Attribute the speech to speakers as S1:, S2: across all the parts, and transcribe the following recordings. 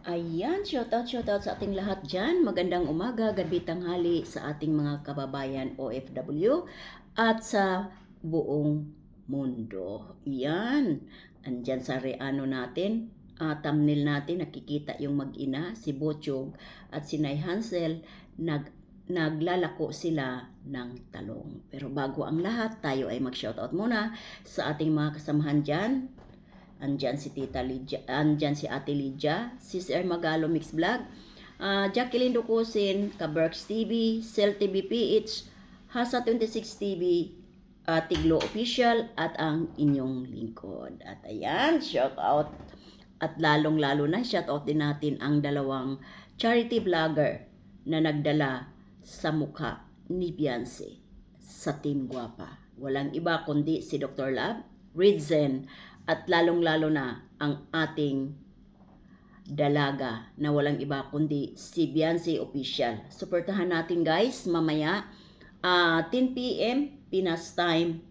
S1: Ayan, shoutout sa ating lahat dyan. Magandang umaga, gabi, tanghali sa ating mga kababayan OFW at sa buong mundo. Yan, andyan sa reano natin, thumbnail natin, nakikita yung mag-ina, si Bochog at si Nay Hansel, naglalako sila ng talong. Pero bago ang lahat, tayo ay mag-shoutout muna sa ating mga kasamahan dyan. Andyan si Tita Lydia, andyan si Ate Lydia, si Sir Magalo Mix Vlog, Jacqueline Ducusin, Kaberks TV, Cell TV PH, Hasa 26 TV, Tiglo Official, at ang inyong lingkod. At ayan, shout out. At lalong-lalo na, shout out din natin ang dalawang charity vlogger na nagdala sa mukha ni Beyonce sa Team Guapa. Walang iba kundi si Dr. Lab, Ridzen, at lalong-lalo na ang ating dalaga na walang iba kundi si Beyonce Official. Suportahan natin guys mamaya 10 p.m. Pinas time.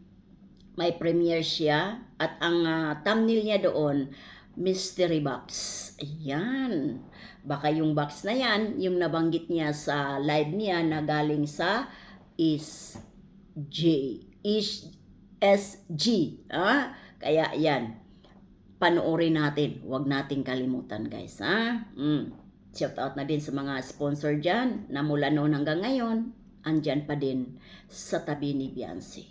S1: May premiere siya at ang thumbnail niya doon, mystery box. Ayan. Baka yung box na yan, yung nabanggit niya sa live niya na galing sa SG. Kaya yan, panoorin natin. Huwag nating kalimutan guys. Shout out na din sa mga sponsor dyan na mula noon hanggang ngayon, andyan pa din sa tabi ni Beyonce.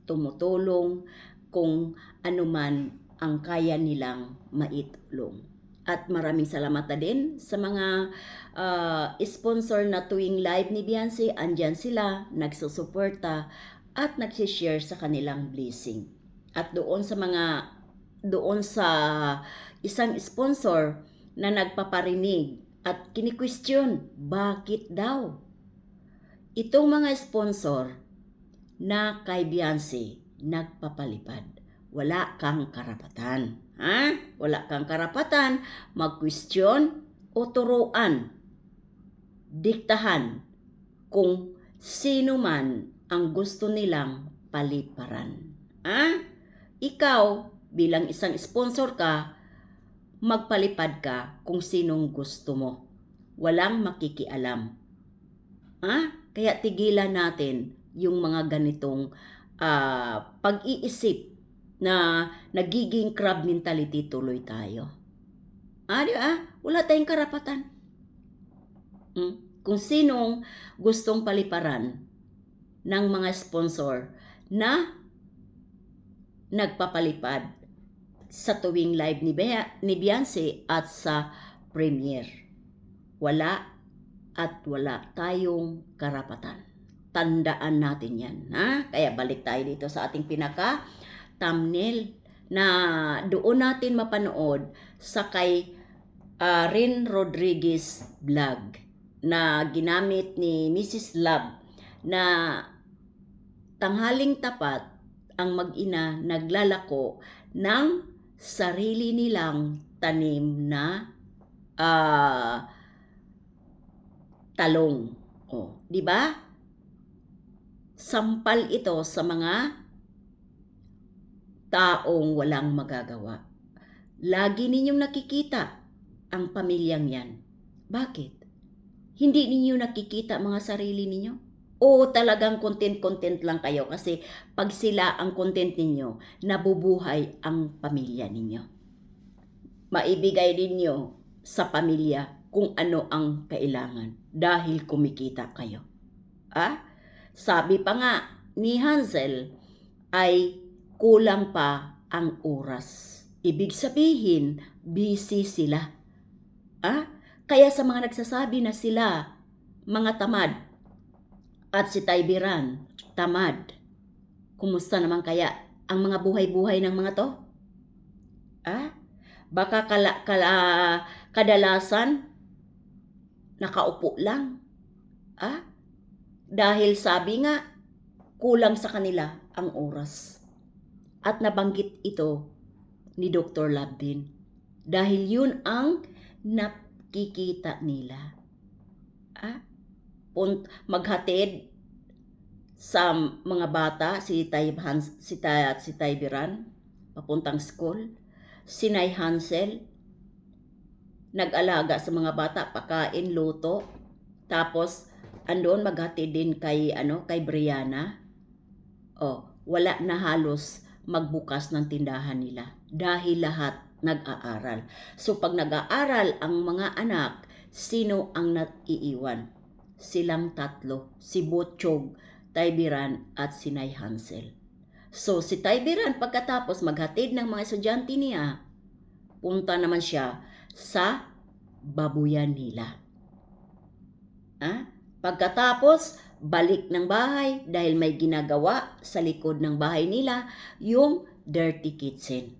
S1: Tumutulong kung anuman ang kaya nilang maitulong. At maraming salamat na din sa mga sponsor na tuwing live ni Beyonce, andyan sila, nagsusuporta at nagsishare sa kanilang blessing. At doon sa isang sponsor na nagpaparinig at kini-question, bakit daw itong mga sponsor na kay Beyonce nagpapalipad? Wala kang karapatan. Wala kang karapatan mag-question o turuan, diktahan kung sino man ang gusto nilang paliparan. Ikaw, bilang isang sponsor ka, magpalipad ka kung sinong gusto mo. Walang makikialam. Kaya tigilan natin yung mga ganitong pag-iisip na nagiging crab mentality tuloy tayo. Di ba? Wala tayong karapatan. Kung sinong gustong paliparan ng mga sponsor na nagpapalipad sa tuwing live ni Beyonce at sa premiere. Wala tayong karapatan. Tandaan natin yan. Kaya balik tayo dito sa ating pinaka-thumbnail na doon natin mapanood sa kay Rin Rodriguez vlog na ginamit ni Mrs. Love na tanghaling tapat ang mag-ina naglalako ng sarili nilang tanim na talong. Di ba? Sampal ito sa mga taong walang magagawa. Lagi ninyong nakikita ang pamilyang yan. Bakit? Hindi ninyo nakikita mga sarili ninyo? O talagang content lang kayo kasi pag sila ang content ninyo, nabubuhay ang pamilya ninyo. Maibigay ninyo sa pamilya kung ano ang kailangan dahil kumikita kayo. Sabi pa nga ni Hansel ay kulang pa ang oras. Ibig sabihin, busy sila. Kaya sa mga nagsasabi na sila mga tamad, at si Taybiran, tamad. Kumusta naman kaya ang mga buhay-buhay ng mga to? Baka kadalasan nakaupo lang. Dahil sabi nga, kulang sa kanila ang oras. At nabanggit ito ni Dr. Love din. Dahil yun ang nakikita nila. Maghatid sa mga bata si Taybiran papuntang school, si Nay Hansel nag-alaga sa mga bata, pakain, luto. Tapos andoon maghatid din kay Brianna. Wala na halos magbukas ng tindahan nila dahil lahat nag-aaral. So pag nag-aaral ang mga anak, sino ang naiiwan? Silang tatlo, si Butchog, Taybiran at si Nay Hansel. So si Taybiran pagkatapos maghatid ng mga estudyante niya, punta naman siya sa babuyan nila. Pagkatapos, balik ng bahay dahil may ginagawa sa likod ng bahay nila, yung dirty kitchen.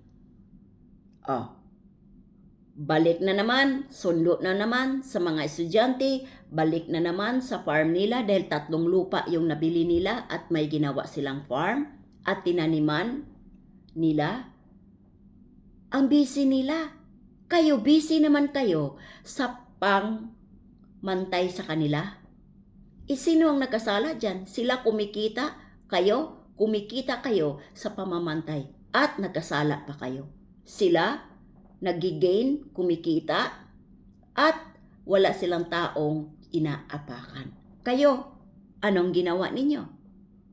S1: Balik na naman, sundo na naman sa mga estudyante, balik na naman sa farm nila dahil 3 lupa yung nabili nila at may ginawa silang farm at tinaniman nila. Ang busy nila. Kayo, busy naman kayo sa pangmantay sa kanila. Sino ang nagkasala dyan? Sila kumikita, kayo kumikita kayo sa pamamantay at nagkasala pa kayo. Sila nagigain, kumikita at wala silang taong inaapakan. Kayo, anong ginawa ninyo?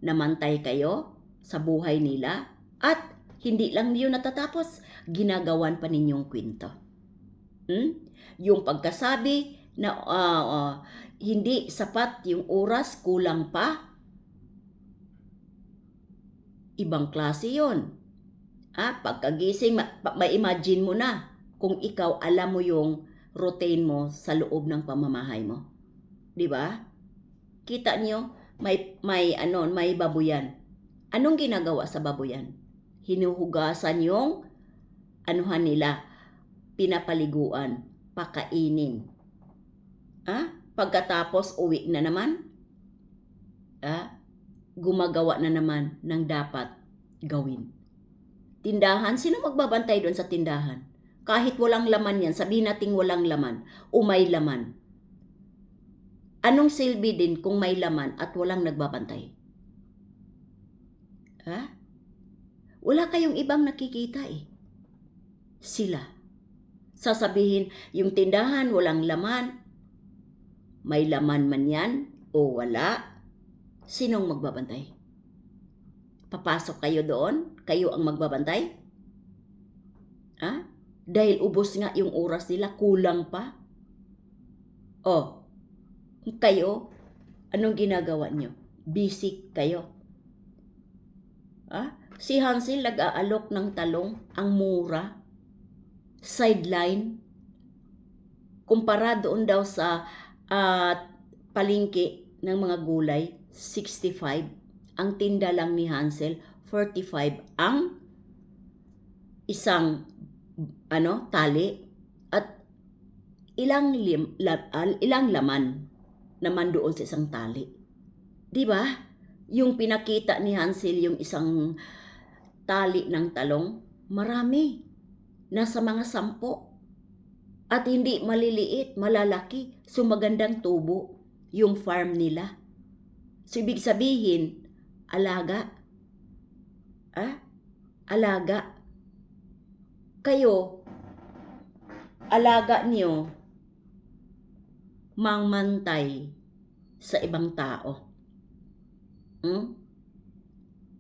S1: Namantay kayo sa buhay nila at hindi lang yun natatapos, ginagawan pa ninyong kwento. Yung pagkasabi na hindi sapat yung oras, kulang pa. Ibang klase yun. Pagkagising, ma-imagine mo na kung ikaw alam mo yung routine mo sa loob ng pamamahay mo. 'Di ba? Kita niyo, may babuyan. Anong ginagawa sa babuyan? Hinuhugasan yung anuhan nila, pinapaliguan, pakainin. Pagkatapos uwi na naman, gumagawa na naman ng dapat gawin. Tindahan, sino magbabantay doon sa tindahan? Kahit walang laman yan, sabihin natin walang laman o may laman. Anong silbi din kung may laman at walang nagbabantay? Wala kayong ibang nakikita Sila. Sasabihin, yung tindahan walang laman, may laman man yan o wala, sinong magbabantay? Papasok kayo doon? Kayo ang magbabantay? Dahil ubos nga yung oras nila, kulang pa. Kayo, anong ginagawa nyo? Busy kayo. Si Hansel nag-aalok ng talong, ang mura. Sideline. Kumpara doon daw sa palengke ng mga gulay, 65. Ang tinda lang ni Hansel, 45 ang isang tali at ilang laman naman doon sa isang tali. 'Di ba? Yung pinakita ni Hansel yung isang tali ng talong, marami. Nasa mga 10. At hindi maliliit, malalaki. So magandang tubo yung farm nila. So ibig sabihin, alaga. Alaga. Kayo, alaga niyo mangmantay sa ibang tao.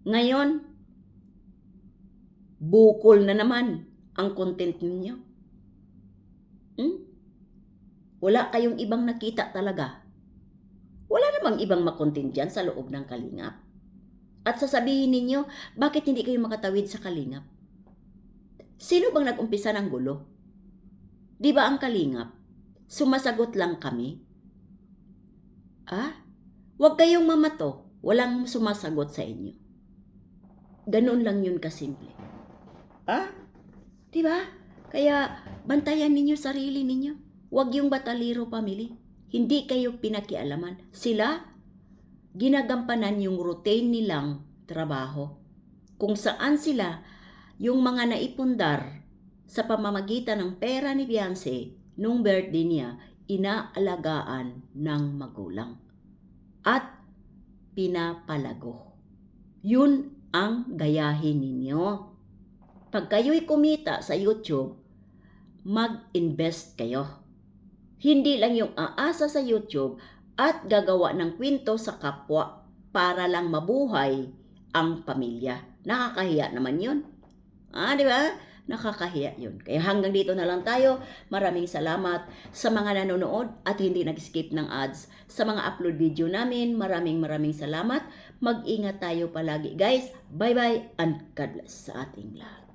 S1: Ngayon, bukol na naman ang content ninyo. Wala kayong ibang nakita talaga. Wala namang ibang makontent dyan sa loob ng Kalingap. At sasabihin ninyo, bakit hindi kayo makatawid sa Kalingap? Sino bang nag-umpisa ng gulo? Di ba ang Kalingap? Sumasagot lang kami. Huwag kayong mamato. Walang sumasagot sa inyo. Ganun lang yun kasimple. Di ba? Kaya bantayan ninyo sarili ninyo. Huwag yung Batalero family. Hindi kayo pinakialaman. Sila, ginagampanan yung routine nilang trabaho. Kung saan sila, yung mga naipundar sa pamamagitan ng pera ni Beyonce nung birthday niya, inaalagaan ng magulang. At pinapalago. Yun ang gayahin ninyo. Pag kayo'y kumita sa YouTube, mag-invest kayo. Hindi lang yung aasa sa YouTube at gagawa ng kwento sa kapwa para lang mabuhay ang pamilya. Nakakahiya naman yun. Di ba? Nakakahiya yun. Kaya hanggang dito na lang tayo. Maraming salamat sa mga nanonood at hindi nag-skip ng ads sa mga upload video namin. Maraming salamat. Mag-ingat tayo palagi guys. Bye-bye and God bless sa ating lahat.